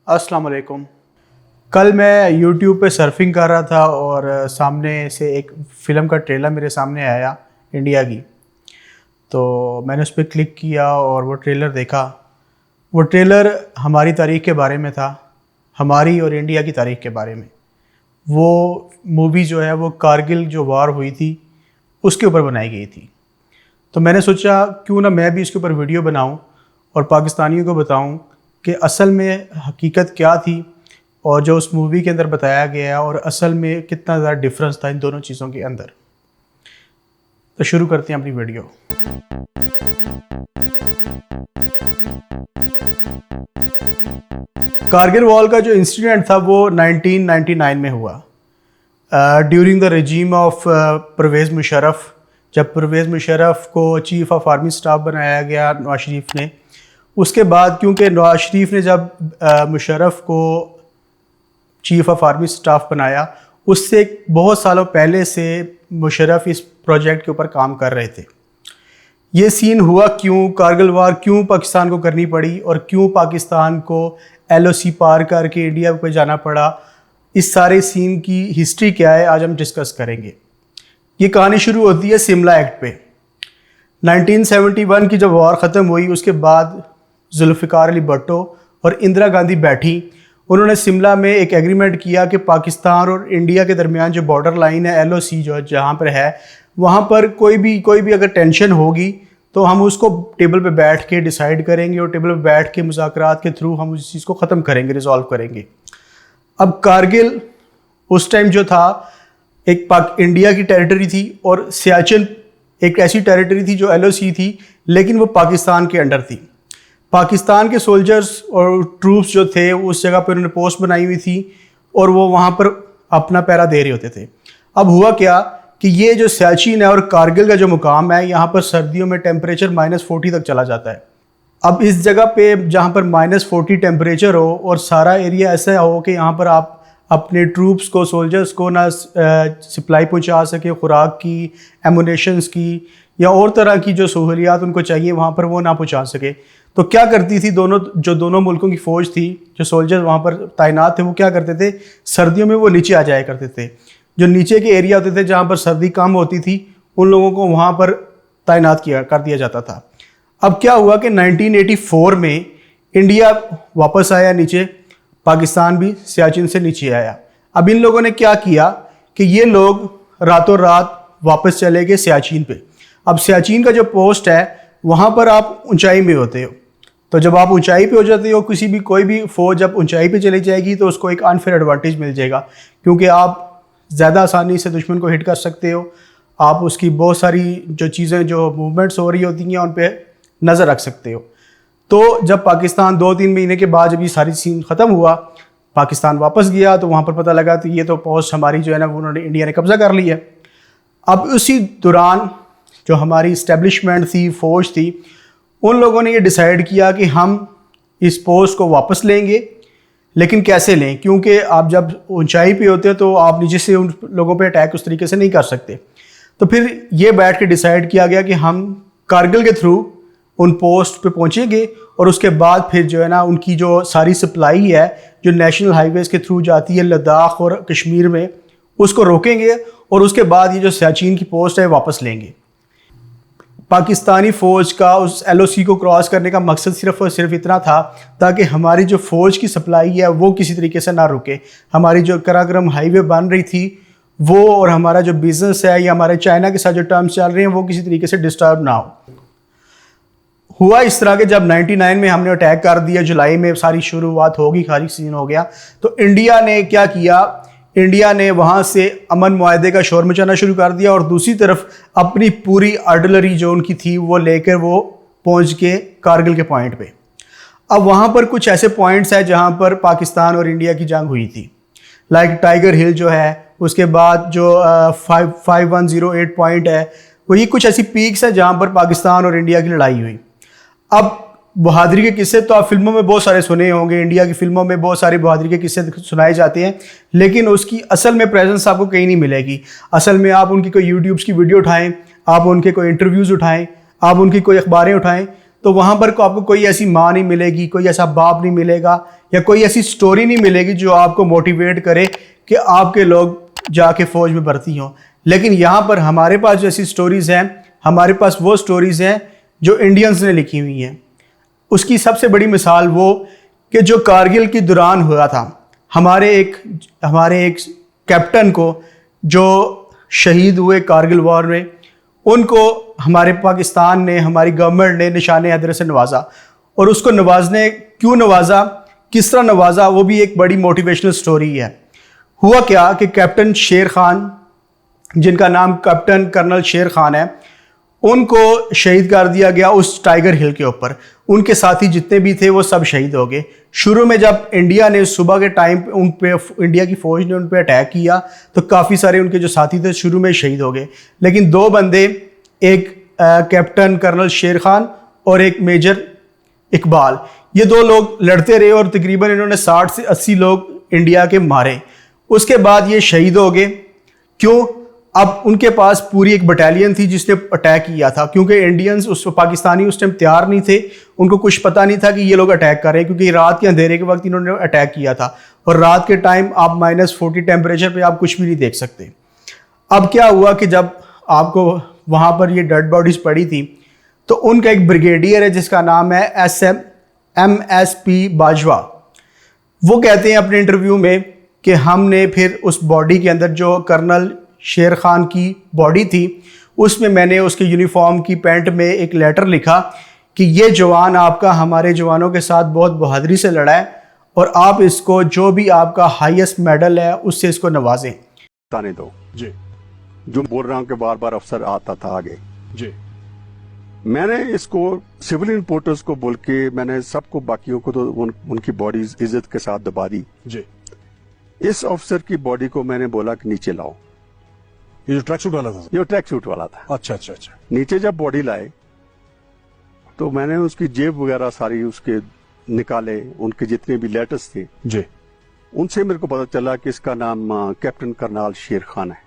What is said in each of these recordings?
अस्सलाम वालेकुम। कल मैं यूट्यूब पे सर्फिंग कर रहा था और सामने से एक फ़िल्म का ट्रेलर मेरे सामने आया इंडिया की। तो मैंने उस पर क्लिक किया और वो ट्रेलर देखा। वो ट्रेलर हमारी तारीख़ के बारे में था, हमारी और इंडिया की तारीख़ के बारे में। वो मूवी जो है वो कारगिल जो वार हुई थी उसके ऊपर बनाई गई थी। तो मैंने सोचा क्यों ना मैं भी इसके ऊपर वीडियो बनाऊं और पाकिस्तानियों को बताऊं कि असल में हकीकत क्या थी और जो उस मूवी के अंदर बताया गया और असल में कितना ज़्यादा डिफरेंस था इन दोनों चीज़ों के अंदर। तो शुरू करते हैं अपनी वीडियो। कारगिल वॉर का जो इंसिडेंट था वो 1999 में हुआ during the regime of Pervez Musharraf. जब परवेज़ मुशर्रफ को चीफ़ ऑफ आर्मी स्टाफ बनाया गया नवाज शरीफ ने, उसके बाद क्योंकि नवाज शरीफ ने जब मुशर्रफ को चीफ़ ऑफ आर्मी स्टाफ बनाया, उससे बहुत सालों पहले से मुशर्रफ इस प्रोजेक्ट के ऊपर काम कर रहे थे। ये सीन हुआ क्यों, कारगिल वार क्यों पाकिस्तान को करनी पड़ी और क्यों पाकिस्तान को LOC पार करके इंडिया पे जाना पड़ा, इस सारे सीन की हिस्ट्री क्या है आज हम डिस्कस करेंगे। ये कहानी शुरू होती है शिमला एक्ट पे। 1971 की जब वॉर ख़त्म हुई उसके बाद जुल्फ़िकार अली भुट्टो और इंदिरा गांधी बैठी, उन्होंने शिमला में एक एग्रीमेंट किया कि पाकिस्तान और इंडिया के दरमियान जो बॉर्डर लाइन है LOC जो जहाँ पर है, वहाँ पर कोई भी अगर टेंशन होगी तो हम उसको टेबल पे बैठ के डिसाइड करेंगे और टेबल पे बैठ के मुज़ाकरात के थ्रू हम उस चीज़ को ख़त्म करेंगे, रिजॉल्व करेंगे। अब कारगिल उस टाइम जो था एक इंडिया की टेरिटरी थी और सियाचिन एक ऐसी टेरिटरी थी जो LOC थी, लेकिन वो पाकिस्तान के अंडर थी। पाकिस्तान के सोल्जर्स और ट्रूप्स जो थे उस जगह पर उन्होंने पोस्ट बनाई हुई थी और वो वहाँ पर अपना पहरा दे रहे होते थे। अब हुआ क्या कि ये जो सियाचिन है और कारगिल का जो मुकाम है, यहाँ पर सर्दियों में टेम्परेचर -40 तक चला जाता है। अब इस जगह पे जहाँ पर -40 टेम्परेचर हो और सारा एरिया ऐसा हो कि यहाँ पर आप अपने ट्रूप्स को, सोल्जर्स को ना सप्लाई पहुँचा सके, खुराक की, एमुनेशंस की या और तरह की जो सहूलियात उनको चाहिए वहाँ पर वो ना पहुँचा सके। तो क्या करती थी दोनों मुल्कों की फ़ौज थी, जो सोल्जर्स वहाँ पर तैनात थे, वो क्या करते थे, सर्दियों में वो नीचे आ जाया करते थे। जो नीचे के एरिया होते थे जहाँ पर सर्दी कम होती थी, उन लोगों को वहाँ पर तैनात कर दिया जाता था। अब क्या हुआ कि 1984 में इंडिया वापस आया नीचे, पाकिस्तान भी सियाचिन से नीचे आया। अब इन लोगों ने क्या किया कि ये लोग रातों रात वापस चले गए सियाचिन पे। अब सियाचिन का जो पोस्ट है वहाँ पर आप ऊंचाई में होते हो, तो जब आप ऊंचाई पे हो जाते हो, कोई भी फ़ौज जब ऊंचाई पे चली जाएगी तो उसको एक अनफेयर एडवांटेज मिल जाएगा, क्योंकि आप ज़्यादा आसानी से दुश्मन को हिट कर सकते हो। आप उसकी बहुत सारी जो चीज़ें जो मूवमेंट्स हो रही होती हैं उन पर नज़र रख सकते हो। तो जब पाकिस्तान 2-3 महीने के बाद जब ये सारी सीन ख़त्म हुआ, पाकिस्तान वापस गया तो वहाँ पर पता लगा तो ये तो पोस्ट हमारी जो है ना उन्होंने इंडिया ने कब्ज़ा कर लिया। अब उसी दौरान जो हमारी इस्टेब्लिशमेंट थी, फ़ौज थी, उन लोगों ने ये डिसाइड किया कि हम इस पोस्ट को वापस लेंगे, लेकिन कैसे लें, क्योंकि आप जब ऊंचाई पे होते हो तो आप नीचे से उन लोगों पे अटैक उस तरीके से नहीं कर सकते। तो फिर ये बैठ के डिसाइड किया गया कि हम कारगिल के थ्रू उन पोस्ट पे पहुंचेंगे और उसके बाद फिर जो है ना उनकी जो सारी सप्लाई है जो नेशनल हाईवेज़ के थ्रू जाती है लद्दाख और कश्मीर में, उसको रोकेंगे और उसके बाद ये जो सियाचिन की पोस्ट है वापस लेंगे। पाकिस्तानी फ़ौज का उस LOC को क्रॉस करने का मकसद सिर्फ़ और सिर्फ इतना था ताकि हमारी जो फ़ौज की सप्लाई है वो किसी तरीके से ना रुके। हमारी जो कराकोरम हाईवे बन रही थी वो और हमारा जो बिज़नेस है या हमारे चाइना के साथ जो टर्म्स चल रहे हैं वो किसी तरीके से डिस्टर्ब ना हो। हुआ इस तरह के जब 99 में हमने अटैक कर दिया, जुलाई में सारी शुरुआत होगी, खाली सीन हो गया, तो इंडिया ने क्या किया, इंडिया ने वहाँ से अमन मुआहदे का शोर मचाना शुरू कर दिया और दूसरी तरफ अपनी पूरी आर्टिलरी जो उनकी थी वो लेकर वो पहुँच के कारगिल के पॉइंट पे। अब वहाँ पर कुछ ऐसे पॉइंट्स हैं जहाँ पर पाकिस्तान और इंडिया की जंग हुई थी, लाइक टाइगर हिल जो है, उसके बाद जो 5108 पॉइंट है, वो ये कुछ ऐसी पीक्स है जहाँ पर पाकिस्तान और इंडिया की लड़ाई हुई। अब बहादुरी के किस्से तो आप फिल्मों में बहुत सारे सुने होंगे, इंडिया की फिल्मों में बहुत सारे बहादुरी के किस्से सुनाए जाते हैं, लेकिन उसकी असल में प्रेजेंस आपको कहीं नहीं मिलेगी। असल में आप उनकी कोई यूट्यूब्स की वीडियो उठाएं, आप उनके कोई इंटरव्यूज़ उठाएं, आप उनकी कोई अखबारें उठाएं, तो वहाँ पर आपको कोई ऐसी माँ नहीं मिलेगी, कोई ऐसा बाप नहीं मिलेगा, या कोई ऐसी स्टोरी नहीं मिलेगी जो आपको मोटिवेट करे कि आपके लोग जाके फ़ौज में भर्ती हों। लेकिन यहाँ पर हमारे पास जो ऐसी स्टोरीज़ हैं, हमारे पास वो स्टोरीज़ हैं जो इंडियंस ने लिखी हुई हैं। उसकी सबसे बड़ी मिसाल वो कि जो कारगिल के दौरान हुआ था, हमारे एक कैप्टन को जो शहीद हुए कारगिल वॉर में, उनको हमारे पाकिस्तान ने, हमारी गवर्नमेंट ने निशान हैदर से नवाजा। और उसको नवाजने क्यों नवाजा, किस तरह नवाजा, वो भी एक बड़ी मोटिवेशनल स्टोरी है। हुआ क्या कि कैप्टन शेर खान, जिनका नाम कैप्टन कर्नल शेर खान है, उनको शहीद कर दिया गया उस टाइगर हिल के ऊपर। उनके साथी जितने भी थे वो सब शहीद हो गए। शुरू में जब इंडिया ने सुबह के टाइम पे उन पे, इंडिया की फ़ौज ने उन पे अटैक किया तो काफ़ी सारे उनके जो साथी थे शुरू में शहीद हो गए। लेकिन दो बंदे, एक कैप्टन कर्नल शेर खान और एक मेजर इकबाल, ये दो लोग लड़ते रहे और तकरीबन इन्होंने 60 से 80 लोग इंडिया के मारे। उसके बाद ये शहीद हो गए। क्यों? अब उनके पास पूरी एक बटालियन थी जिसने अटैक किया था, क्योंकि इंडियंस पाकिस्तानी उस टाइम तैयार नहीं थे, उनको कुछ पता नहीं था कि ये लोग अटैक कर रहे हैं, क्योंकि रात के अंधेरे के वक्त इन्होंने अटैक किया था और रात के टाइम आप -40 टेम्परेचर पे आप कुछ भी नहीं देख सकते। अब क्या हुआ कि जब आपको वहाँ पर ये डेड बॉडीज पड़ी थी तो उनका एक ब्रिगेडियर है जिसका नाम है MSP बाजवा। वो कहते हैं अपने इंटरव्यू में कि हमने फिर उस बॉडी के अंदर जो कर्नल शेर खान की बॉडी थी, उसमें मैंने उसके यूनिफॉर्म की पैंट में एक लेटर लिखा कि ये जवान आपका हमारे जवानों के साथ बहुत बहादुरी से लड़ा है और आप इसको जो भी आपका हाईएस्ट मेडल है उससे इसको नवाजें। ताने दो जी, जो बोल रहा हूँ कि बार बार अफसर आता था आगे जी। मैंने इसको सिविलियन रिपोर्टर्स को बोल के मैंने सबको, बाकियों को तो उनकी बॉडीज इज्जत के साथ दबा दी जी। इस अफसर की बॉडी को मैंने बोला कि नीचे लाओ। ये जो ट्रैक सूट वाला था? ये ट्रैक सूट वाला था। अच्छा अच्छा अच्छा। नीचे जब बॉडी लाए तो मैंने उसकी जेब वगैरह सारी उसके निकाले, उनके जितने भी लेटर्स थे जी, उनसे मेरे को पता चला कि इसका नाम कैप्टन कर्नल शेर खान है।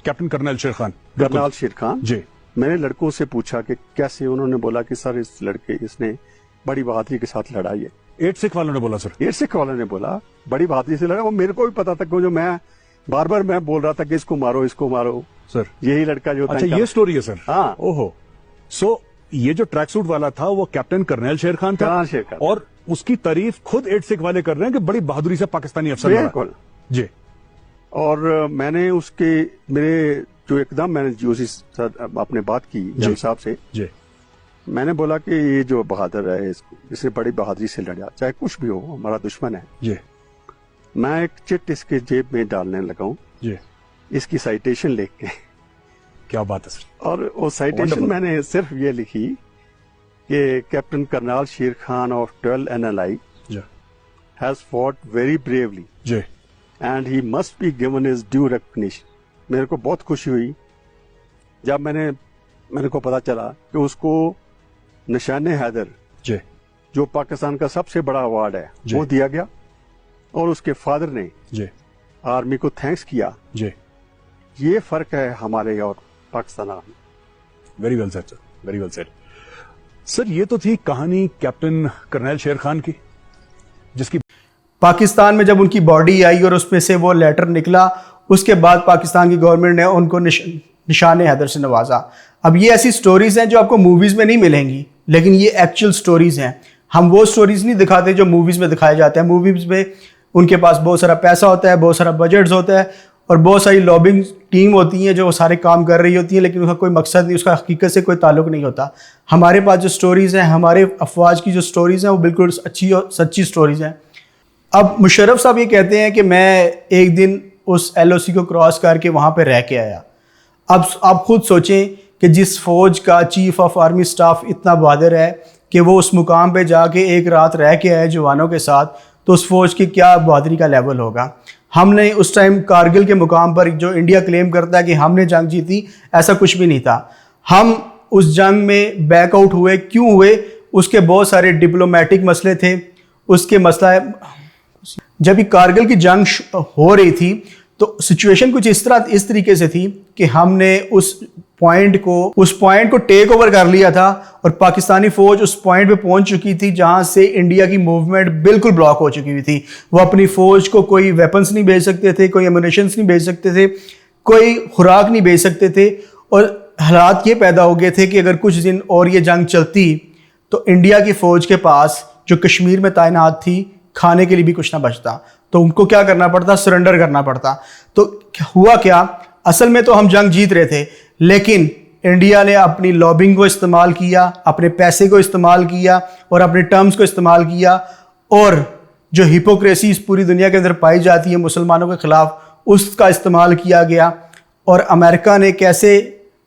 Captain colonel Sher Khan? Colonel Sher Khan जी। मैंने लड़कों से पूछा कि कैसे, उन्होंने बोला कि सर इस लड़के इसने बड़ी बहादुरी के साथ लड़ाई है। 8 सिख वालों ने बोला? सर 8 सिख वालों ने बोला बड़ी बहादुरी से लड़ा। वो मेरे को भी पता था, क्यों जो मैं बार बार मैं बोल रहा था कि इसको मारो, इसको मारो सर, यही लड़का जो। अच्छा, ये स्टोरी है सर? हाँ। ओहो। सो ये जो ट्रैक सूट वाला था वो कैप्टन कर्नल शेर खान था, शेर खान, और उसकी तारीफ खुद 8 सिख वाले कर रहे हैं कि बड़ी बहादुरी से पाकिस्तानी अफसर बिल्कुल जी। और मैंने उसके मेरे जो एकदम मैंने जोशी सर अपने बात की जज साहब से जी, मैंने बोला कि ये जो बहादुर है इसने बड़ी बहादुरी से लड़ा, चाहे कुछ भी हो, हमारा दुश्मन है जी। मैं एक चिट इसके जेब में डालने लगा हूँ जी, इसकी साइटेशन लिख के। क्या बात है सर। और वो साइटेशन मैंने सिर्फ ये लिखी कि captain colonel Sher Khan of 12 NLI has fought very bravely जी and he must be given his due recognition. मेरे को बहुत खुशी हुई जब मेरे को पता चला कि उसको निशान हैदर जी, जो पाकिस्तान का सबसे बड़ा अवार्ड है, वो दिया गया और उसके फादर ने जी आर्मी को थैंक्स किया जी। ये फर्क है हमारे और Pakistan army. Very well said sir, very well said sir. ये तो थी कहानी कैप्टन कर्नल शेर खान की, जिसकी पाकिस्तान में जब उनकी बॉडी आई और उसमें से वो लेटर निकला, उसके बाद पाकिस्तान की गवर्नमेंट ने उनको निशान हैदर से नवाजा। अब ये ऐसी स्टोरीज हैं जो आपको मूवीज में नहीं मिलेंगी, लेकिन ये एक्चुअल स्टोरीज हैं। हम वो स्टोरीज नहीं दिखाते जो मूवीज में दिखाए जाते हैं। मूवीज में उनके पास बहुत सारा पैसा होता है, बहुत सारा बजट्स होता है और बहुत सारी लॉबिंग टीम होती हैं जो वो सारे काम कर रही होती हैं, लेकिन उसका कोई मकसद नहीं, उसका हकीकत से कोई ताल्लुक नहीं होता। हमारे पास जो स्टोरीज़ हैं, हमारे अफवाज की जो स्टोरीज़ हैं, वो बिल्कुल अच्छी और सच्ची स्टोरीज़ हैं। अब मुशर्रफ साहब ये कहते हैं कि मैं एक दिन उस LOC को क्रॉस करके वहाँ पर रह के आया। अब आप खुद सोचें कि जिस फौज का चीफ ऑफ आर्मी स्टाफ इतना बहादुर है कि वो उस मुकाम पे जाके एक रात रह के आए जवानों के साथ, तो उस फौज की क्या बहादुरी का लेवल होगा। हमने उस टाइम कारगिल के मुकाम पर, जो इंडिया क्लेम करता है कि हमने जंग जीती, ऐसा कुछ भी नहीं था। हम उस जंग में बैकआउट हुए। क्यों हुए? उसके बहुत सारे डिप्लोमेटिक मसले थे। उसके मसला जब भी कारगिल की जंग हो रही थी तो सिचुएशन कुछ इस तरीके से थी कि हमने उस उस पॉइंट को टेक ओवर कर लिया था और पाकिस्तानी फौज उस पॉइंट पे पहुंच चुकी थी जहां से इंडिया की मूवमेंट बिल्कुल ब्लॉक हो चुकी हुई थी। वो अपनी फौज को कोई वेपन्स नहीं भेज सकते थे, कोई एमुनेशंस नहीं भेज सकते थे, कोई खुराक नहीं भेज सकते थे। और हालात ये पैदा हो गए थे कि अगर कुछ दिन और ये जंग चलती तो इंडिया की फौज के पास जो कश्मीर में तैनात थी खाने के लिए भी कुछ ना बचता, तो उनको क्या करना पड़ता, सरेंडर करना पड़ता। तो हुआ क्या, असल में तो हम जंग जीत रहे थे, लेकिन इंडिया ने अपनी लॉबिंग को इस्तेमाल किया, अपने पैसे को इस्तेमाल किया और अपने टर्म्स को इस्तेमाल किया, और जो हिपोक्रेसी इस पूरी दुनिया के अंदर पाई जाती है मुसलमानों के खिलाफ, उसका इस्तेमाल किया गया। और अमेरिका ने कैसे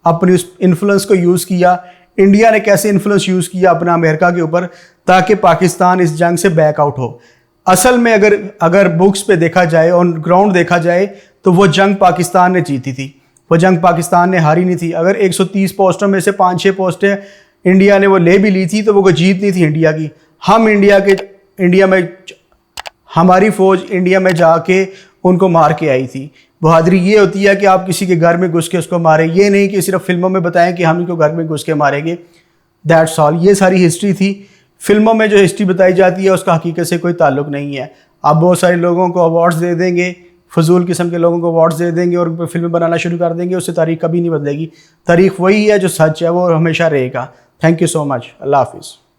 अपनी उस इन्फ्लुएंस को यूज़ किया, इंडिया ने कैसे इन्फ्लुएंस यूज़ किया अपना अमेरिका के ऊपर, ताकि पाकिस्तान इस जंग से बैकआउट हो। असल में अगर बुक्स पे देखा जाए, ऑन ग्राउंड देखा जाए, तो वो जंग पाकिस्तान ने जीती थी, वो जंग पाकिस्तान ने हारी नहीं थी। अगर 130 पोस्टों में से 5-6 पोस्टें इंडिया ने वो ले भी ली थी तो वो कोई जीत नहीं थी इंडिया की। हमारी फौज इंडिया में जाके उनको मार के आई थी। बहादुरी ये होती है कि आप किसी के घर में घुस के उसको मारे, ये नहीं कि सिर्फ फिल्मों में बताएं कि हम इनको घर में घुस के मारेंगे। दैट्स ऑल, ये सारी हिस्ट्री थी। फिल्मों में जो हिस्ट्री बताई जाती है उसका हकीकत से कोई ताल्लुक नहीं है। आप बहुत सारे लोगों को अवार्ड्स दे देंगे, फजूल किस्म के लोगों को अवार्ड्स दे देंगे और उन पर फिल्में बनाना शुरू कर देंगे, उससे तारीख कभी नहीं बदलेगी। तारीख वही है जो सच है, वो हमेशा रहेगा। Thank you so much. Allah हाफिज़।